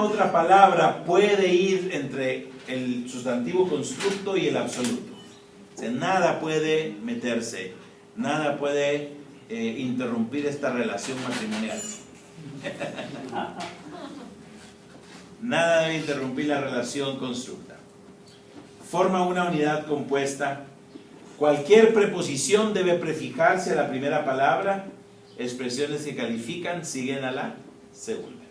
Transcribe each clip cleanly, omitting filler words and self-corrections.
otra palabra puede ir entre el sustantivo constructo y el absoluto. O sea, nada puede meterse, nada puede interrumpir esta relación matrimonial. Nada debe interrumpir la relación constructa. Forma una unidad compuesta. Cualquier preposición debe prefijarse a la primera palabra. Expresiones que califican siguen a la segunda.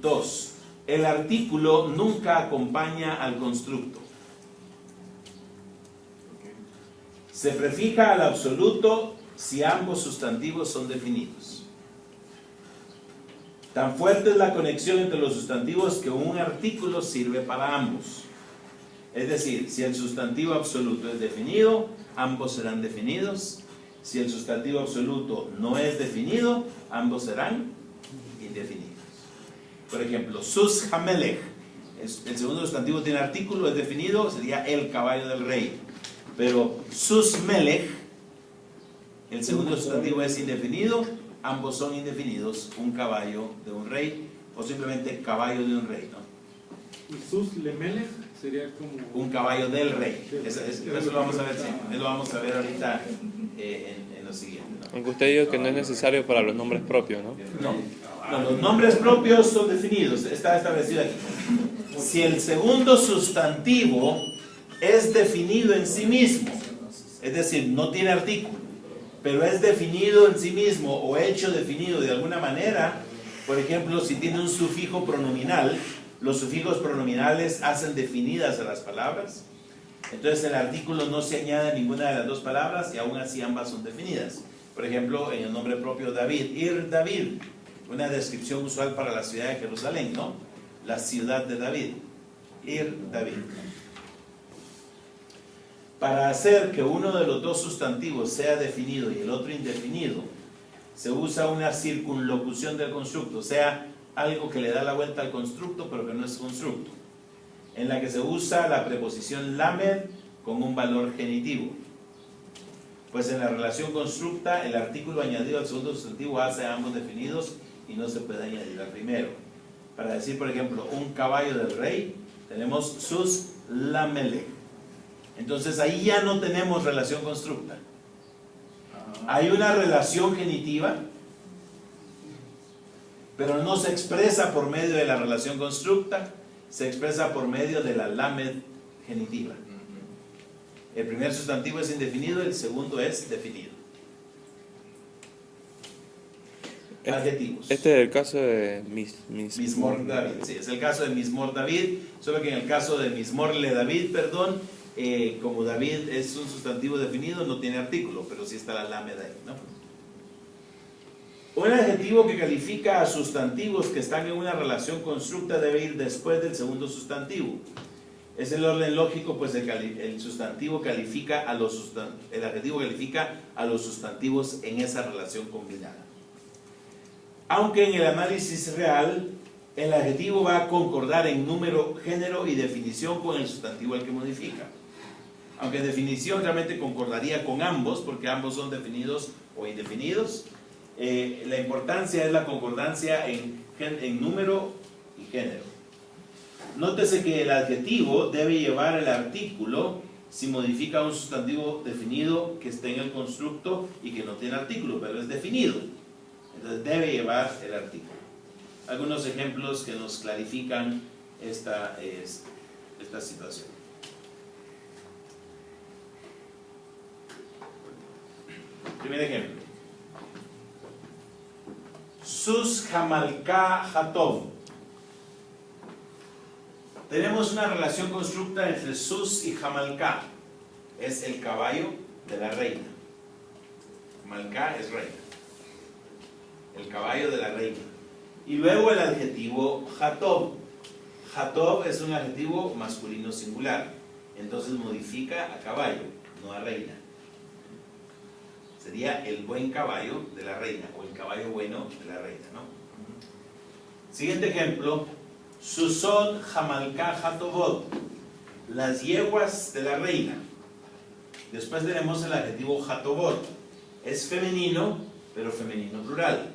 2. El artículo nunca acompaña al constructo. Se prefija al absoluto si ambos sustantivos son definidos. Tan fuerte es la conexión entre los sustantivos que un artículo sirve para ambos. Es decir, si el sustantivo absoluto es definido, ambos serán definidos. Si el sustantivo absoluto no es definido, ambos serán indefinidos. Por ejemplo, sus hamelech, el segundo sustantivo tiene artículo, es definido, sería el caballo del rey. Pero sus melech, el segundo sustantivo es indefinido, ambos son indefinidos, un caballo de un rey, o simplemente caballo de un rey, ¿no? Y sus lemelech sería como un caballo del rey. Eso lo vamos a ver, sí, eso lo vamos a ver ahorita en lo siguiente, ¿no? Aunque usted diga que no es necesario para los nombres propios, ¿no? No, los nombres propios son definidos, está establecido aquí. Si el segundo sustantivo es definido en sí mismo, es decir, no tiene artículo, pero es definido en sí mismo o hecho definido de alguna manera, por ejemplo, si tiene un sufijo pronominal, los sufijos pronominales hacen definidas a las palabras, entonces el artículo no se añade a ninguna de las dos palabras y aún así ambas son definidas. Por ejemplo, en el nombre propio David, Ir David, una descripción usual para la ciudad de Jerusalén, ¿no? La ciudad de David, Ir David. Para hacer que uno de los dos sustantivos sea definido y el otro indefinido, se usa una circunlocución del constructo, o sea, algo que le da la vuelta al constructo pero que no es constructo, en la que se usa la preposición lamed con un valor genitivo. Pues en la relación constructa, el artículo añadido al segundo sustantivo hace a ambos definidos y no se puede añadir al primero. Para decir, por ejemplo, un caballo del rey, tenemos sus lamelech. Entonces ahí ya no tenemos relación constructa. Hay una relación genitiva, pero no se expresa por medio de la relación constructa, se expresa por medio de la lamed genitiva. El primer sustantivo es indefinido, el segundo es definido. Adjetivos. Este es el caso de Mismor David, sí, es el caso de Mismor David, solo que en el caso de Mismor le David, como David es un sustantivo definido, no tiene artículo, pero sí está la lamed ahí, ¿no? Un adjetivo que califica a sustantivos que están en una relación constructa debe ir después del segundo sustantivo. Es el orden lógico, pues el sustantivo califica a el adjetivo califica a los sustantivos en esa relación combinada. Aunque en el análisis real, el adjetivo va a concordar en número, género y definición con el sustantivo al que modifica. Aunque en definición realmente concordaría con ambos, porque ambos son definidos o indefinidos, la importancia es la concordancia en número y género. Nótese que el adjetivo debe llevar el artículo si modifica un sustantivo definido que esté en el constructo y que no tiene artículo, pero es definido. Entonces debe llevar el artículo. Algunos ejemplos que nos clarifican esta situación. Primer ejemplo. Sus Hamalka Hatov. Tenemos una relación constructa entre Sus y Hamalka. Es el caballo de la reina. Hamalka es reina. El caballo de la reina. Y luego el adjetivo Hatov. Hatov es un adjetivo masculino singular. Entonces modifica a caballo, no a reina. Sería el buen caballo de la reina, o el caballo bueno de la reina, ¿no? Siguiente ejemplo. Susod Hamalka Hatovot. Las yeguas de la reina. Después tenemos el adjetivo Hatovot. Es femenino, pero femenino plural.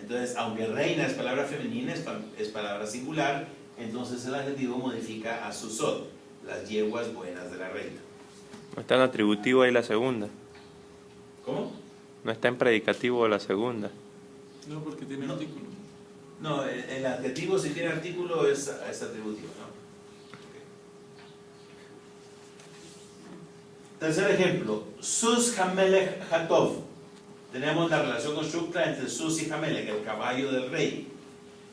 Entonces, aunque reina es palabra femenina, es palabra singular, entonces el adjetivo modifica a susot, las yeguas buenas de la reina. No está en atributivo ahí la segunda. ¿Cómo? No está en predicativo la segunda. No, porque tiene No. artículo. No, el adjetivo si tiene artículo es atributivo, ¿no? Tercer ejemplo, Sus Hamelech Hatov. Tenemos la relación constructa entre Sus y Hamelech, el caballo del rey.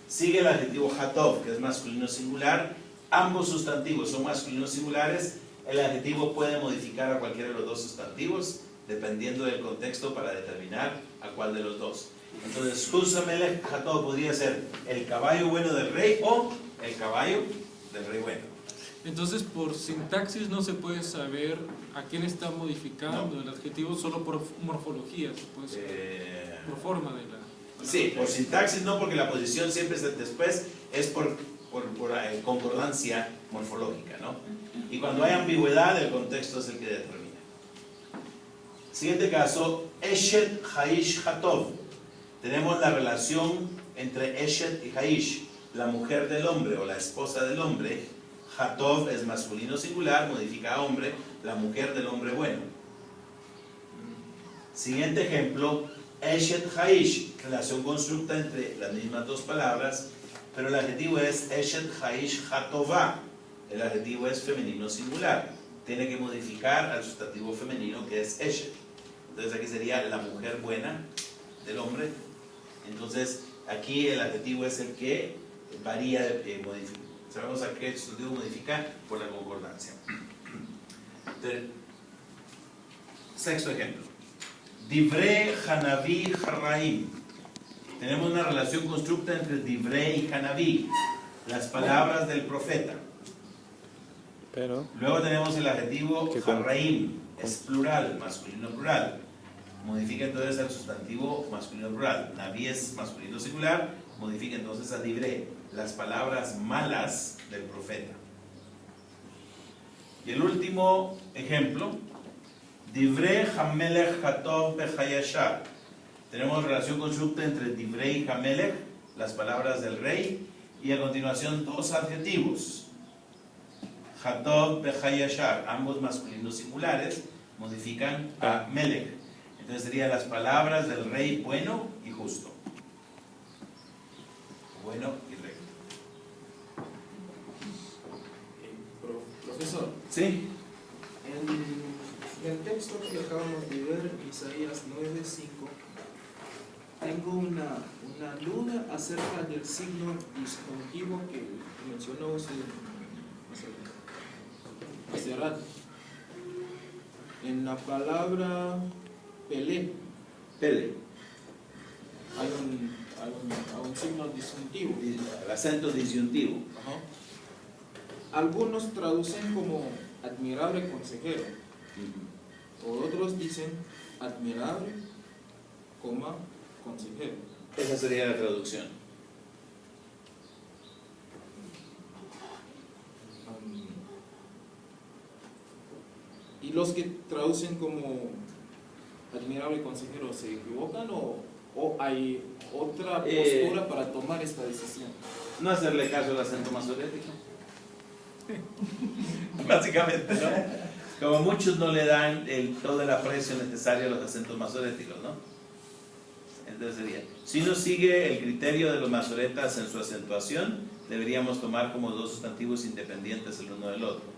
Sigue el adjetivo Hatov, que es masculino singular. Ambos sustantivos son masculinos singulares. El adjetivo puede modificar a cualquiera de los dos sustantivos, dependiendo del contexto para determinar a cuál de los dos. Entonces, Sus Hamelech Hatov podría ser el caballo bueno del rey o el caballo del rey bueno. Entonces, por sintaxis no se puede saber a quién está modificando el adjetivo, solo por morfología, se puede saber, por forma de la... Sí, por sintaxis no, porque la posición siempre es después, es por concordancia morfológica, ¿no? Y cuando hay ambigüedad, el contexto es el que determina. Siguiente caso, Eshet Haish Hatov. Tenemos la relación entre Eshet y Haish, la mujer del hombre o la esposa del hombre. Hatov es masculino singular, modifica a hombre, la mujer del hombre bueno. Siguiente ejemplo, Eshet Haish, relación constructa entre las mismas dos palabras, pero el adjetivo es Eshet Haish Hatová. El adjetivo es femenino singular. Tiene que modificar al sustantivo femenino que es Eshet. Entonces aquí sería la mujer buena del hombre. Entonces aquí el adjetivo es el que varía, modifica. Sabemos a qué sustantivo modifica por la concordancia. Sexto ejemplo. Divrei Hanavi Harraim. Tenemos una relación constructa entre Divrei y Hanavi, las palabras del profeta. Pero Luego tenemos el adjetivo ¿Qué Harraim, es plural, masculino plural. Modifica entonces al sustantivo masculino plural. Naví es masculino singular, modifica entonces a Divrei, las palabras malas del profeta. Y el último ejemplo, Divrei Hamelech Hatov Bechayashar. Tenemos relación constructa entre Divrei y Hamelech, las palabras del rey, y a continuación dos adjetivos, Hatov Bechayashar, ambos masculinos singulares, modifican a Melech. Entonces serían las palabras del rey bueno y justo. Bueno y recto. Profesor, ¿Sí? en el texto que acabamos de ver, Isaías 9:5, tengo una duda acerca del signo disjuntivo que mencionó hace rato. En la palabra Pelé Pele, hay un signo disjuntivo. el acento disyuntivo. Ajá. Algunos traducen como admirable consejero, o otros dicen admirable, coma, consejero. Esa sería la traducción. ¿Y los que traducen como admirable consejero se equivocan o hay otra postura para tomar esta decisión? No hacerle caso al acento masorético. Básicamente, ¿no? Como muchos no le dan todo el aprecio necesario a los acentos masoréticos, ¿no? Entonces sería, si uno sigue el criterio de los masoretas en su acentuación, deberíamos tomar como dos sustantivos independientes el uno del otro.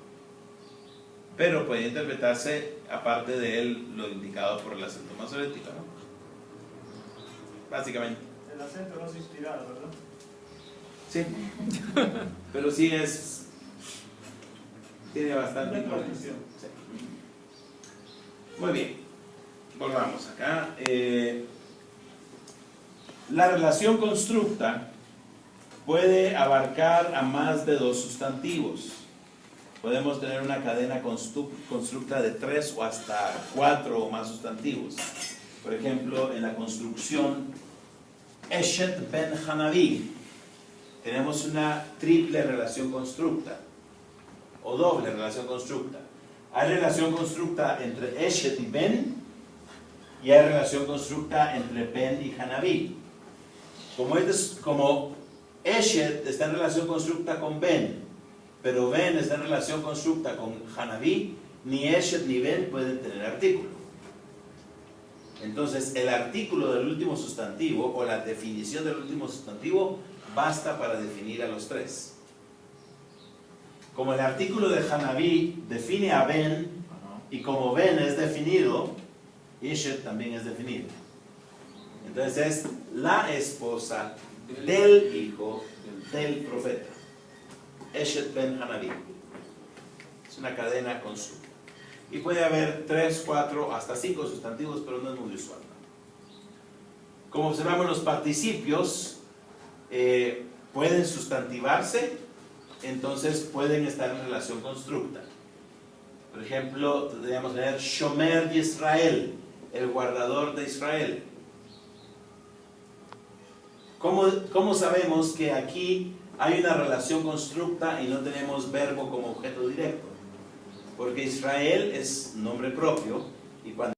Pero puede interpretarse, aparte de él, lo indicado por el acento masorético, ¿no? Básicamente. El acento no es inspirado, ¿verdad? Sí. Pero sí es... tiene bastante importancia. Sí. Muy bien. Volvamos acá. La relación constructa puede abarcar a más de dos sustantivos. Podemos tener una cadena constructa de 3 o hasta 4 o más sustantivos. Por ejemplo, en la construcción Eshet ben Hanavi tenemos una triple relación constructa o doble relación constructa. Hay relación constructa entre Eshet y Ben y hay relación constructa entre Ben y Hanavi. Como Eshet está en relación constructa con Ben, pero Ben está en relación constructa con Hanaví, ni Eshet ni Ben pueden tener artículo. Entonces, el artículo del último sustantivo o la definición del último sustantivo basta para definir a los tres. Como el artículo de Hanaví define a Ben, y como Ben es definido, Eshet también es definido. Entonces es la esposa del hijo del profeta. Eshet ben Hanaví. Es una cadena constructa. Y puede haber 3, 4, hasta 5 sustantivos, pero no es muy usual. Como observamos, los participios pueden sustantivarse, entonces pueden estar en relación constructa. Por ejemplo, podríamos tener Shomer de Israel, el guardador de Israel. ¿Cómo sabemos que aquí hay una relación constructa y no tenemos verbo como objeto directo? Porque Israel es nombre propio y cuando